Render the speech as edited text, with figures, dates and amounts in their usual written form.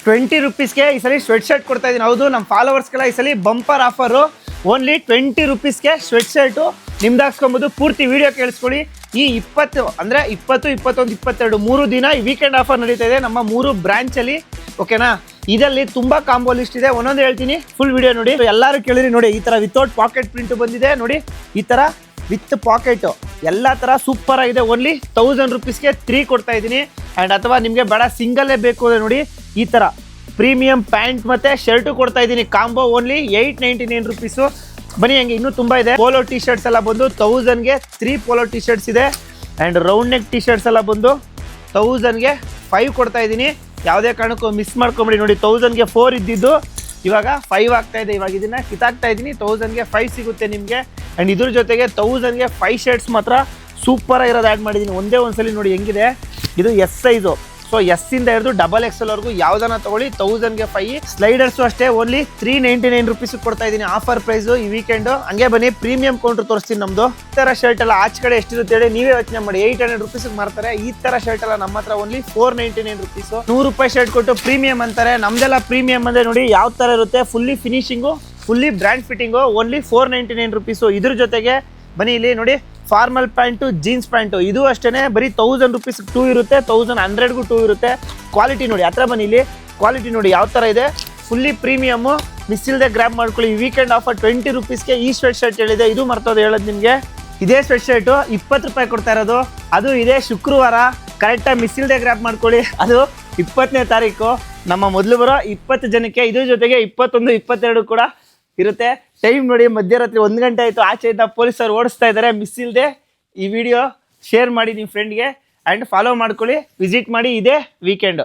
20 rupeesಗೆ ಈ ಸಲ sweat shirt ಕೊಡ್ತಾ ಇದ್ದೀನಿ. ಹೌದು, ನಮ್ಮ ಫಾಲೋವರ್ಸ್ಗೆಲ್ಲ ಈ ಸಲ ಬಂಪರ್ ಆಫರು. ಓನ್ಲಿ 20 rupeesಗೆ ಸ್ವೆಟ್ ಶರ್ಟು ನಿಮ್ದು ಹಾಕ್ಸ್ಕೊಬೋದು. ಪೂರ್ತಿ ವಿಡಿಯೋ ಕೇಳಿಸ್ಕೊಳ್ಳಿ. ಈ 20 ಅಂದರೆ 20, 21, 22 3 ದಿನ ಈ ವೀಕೆಂಡ್ ಆಫರ್ ನಡೀತಾ ಇದೆ ನಮ್ಮ 3 ಬ್ರಾಂಚಲ್ಲಿ. ಓಕೆನಾ? ಇದರಲ್ಲಿ ತುಂಬ ಕಾಂಬೋ ಲಿಸ್ಟ್ ಇದೆ, ಒಂದೊಂದು ಹೇಳ್ತೀನಿ, ಫುಲ್ ವಿಡಿಯೋ ನೋಡಿ. ಎಲ್ಲರೂ ಕೇಳಿರಿ ನೋಡಿ, ಈ ಥರ ವಿತೌಟ್ ಪಾಕೆಟ್ ಪ್ರಿಂಟ್ ಬಂದಿದೆ ನೋಡಿ, ಈ ಥರ ವಿತ್ ಪಾಕೆಟು ಎಲ್ಲ ಥರ ಸೂಪರ್ ಆಗಿದೆ. ಓನ್ಲಿ 1000 rupeesಗೆ 3 ಕೊಡ್ತಾ ಇದ್ದೀನಿ. ಆ್ಯಂಡ್ ಅಥವಾ ನಿಮಗೆ ಬೇಡ ಸಿಂಗಲ್ಲೇ ಬೇಕು ಅಂದರೆ ನೋಡಿ, ಈ ಥರ ಪ್ರೀಮಿಯಂ ಪ್ಯಾಂಟ್ ಮತ್ತು ಶರ್ಟು ಕೊಡ್ತಾ ಇದ್ದೀನಿ ಕಾಂಬೋ. Only 899 rupees. ಬನ್ನಿ, ಹಂಗೆ ಇನ್ನೂ ತುಂಬ ಇದೆ. ಪೋಲೋ ಟಿ ಶರ್ಟ್ಸ್ ಎಲ್ಲ ಬಂದು 1000ಗೆ 3 ಪೋಲೋ ಟಿ ಶರ್ಟ್ಸ್ ಇದೆ. And round neck T shirts ಎಲ್ಲ ಬಂದು 1000ಗೆ 5 ಕೊಡ್ತಾ ಇದ್ದೀನಿ. ಯಾವುದೇ ಕಾರಣಕ್ಕೂ ಮಿಸ್ ಮಾಡ್ಕೊಂಬಿಡಿ ನೋಡಿ. 1000ಗೆ 4 ಇದ್ದಿದ್ದು ಇವಾಗ 5 ಆಗ್ತಾ ಇದೆ. ಇವಾಗ ಇದನ್ನು ಕಿತ್ತಾಕ್ತಾ ಇದ್ದೀನಿ. 1000ಗೆ 5 ಸಿಗುತ್ತೆ ನಿಮಗೆ. ಆ್ಯಂಡ್ ಇದ್ರ ಜೊತೆಗೆ 1000ಗೆ 5 ಶರ್ಟ್ಸ್ ಮಾತ್ರ ಸೂಪರಾಗಿರೋದು ಆ್ಯಡ್ ಮಾಡಿದ್ದೀನಿ. ಒಂದೇ ಒಂದ್ಸಲಿ ನೋಡಿ ಹೆಂಗಿದೆ. ಇದು ಎಸ್ ಸೈಜು. ಸೊ ಎಸ್ಸಿಂದ ಹಿಡಿದು XXL ವರೆಗೂ ಯಾವುದನ್ನ ತೊಗೊಳ್ಳಿ. 1000ಗೆ 5 ಸ್ಲೈಡರ್ಸು ಅಷ್ಟೇ ಓನ್ಲಿ 399 rupees ಕೊಡ್ತಾ ಇದ್ದೀನಿ. ಆಫರ್ ಪ್ರೈಸು ಈ ವೀಕೆಂಡು. ಹಂಗೆ ಬನ್ನಿ, ಪ್ರೀಮಿಯಂ ಕೌಂಟ್ರ್ ತೋರಿಸ್ತೀನಿ ನಮ್ಮದು. ಈ ಥರ ಶರ್ಟ್ ಎಲ್ಲ ಆಚೆ ಕಡೆ ಎಷ್ಟಿರುತ್ತೆ ಹೇಳಿ, ನೀವೇ ಯೋಚನೆ ಮಾಡಿ. 800 rupees ಮಾರ್ತಾರೆ. ಈ ಥರ ಶರ್ಟ್ ಎಲ್ಲ ನಮ್ಮ ಹತ್ರ ಓನ್ಲಿ 499 rupees. 100 ರೂಪಾಯಿ ಶರ್ಟ್ ಕೊಟ್ಟು ಪ್ರೀಮಿಯಂ ಅಂತಾರೆ. ನಮ್ದೆಲ್ಲ ಪ್ರೀಮಿಯಂ ಅಂದರೆ ನೋಡಿ ಯಾವ ಥರ ಇರುತ್ತೆ. Fully finishing, fully brand fitting. Only 499 rupees. ಇದ್ರ ಜೊತೆಗೆ ಬನ್ನಿ ಇಲ್ಲಿ ನೋಡಿ, ಫಾರ್ಮಲ್ ಪ್ಯಾಂಟು, ಜೀನ್ಸ್ ಪ್ಯಾಂಟು ಇದು ಅಷ್ಟೇ ಬರೀ 1000 rupees 2 ಇರುತ್ತೆ. 1100ಗೂ 2 ಇರುತ್ತೆ. ಕ್ವಾಲಿಟಿ ನೋಡಿ, ಹತ್ರ ಬನ್ನಿ, ಇಲ್ಲಿ ಕ್ವಾಲಿಟಿ ನೋಡಿ ಯಾವ ಥರ ಇದೆ. Fully premium. ಮಿಸ್ ಇಲ್ಲದೆ ಗ್ರ್ಯಾಬ್ ಮಾಡ್ಕೊಳ್ಳಿ. ಈ ವೀಕೆಂಡ್ ಆಫರ್ 20 rupeesಗೆ ಈ ಸ್ವೆಟ್ ಶರ್ಟ್ ಹೇಳಿದೆ. ಇದು ಮರ್ತೋದು ಹೇಳೋದು ನಿಮಗೆ. ಇದೇ ಸ್ವೆಟ್ ಶರ್ಟು 20 ರೂಪಾಯಿ ಕೊಡ್ತಾ ಇರೋದು. ಅದು ಇದೇ ಶುಕ್ರವಾರ ಕರೆಕ್ಟಾಗಿ ಮಿಸ್ ಇಲ್ಲದೆ ಗ್ರ್ಯಾಬ್ ಮಾಡ್ಕೊಳ್ಳಿ. ಅದು 20ನೇ ತಾರೀಕು ನಮ್ಮ ಮೊದಲು ಬರೋ 20 ಜನಕ್ಕೆ. ಇದ್ರ ಜೊತೆಗೆ 21, 22 ಕೂಡ ಇರುತ್ತೆ. ಟೈಮ್ ನೋಡಿ, ಮಧ್ಯರಾತ್ರಿ 1 ಗಂಟೆ ಆಯಿತು. ಆಚೆಯಿಂದ ಪೊಲೀಸರು ಓಡಿಸ್ತಾ ಇದ್ದಾರೆ. ಮಿಸ್ ಇಲ್ಲದೆ ಈ ವಿಡಿಯೋ ಶೇರ್ ಮಾಡಿ ನಿಮ್ಮ ಫ್ರೆಂಡ್ಗೆ. ಆ್ಯಂಡ್ ಫಾಲೋ ಮಾಡ್ಕೊಳ್ಳಿ. ವಿಸಿಟ್ ಮಾಡಿ ಇದೇ ವೀಕೆಂಡು.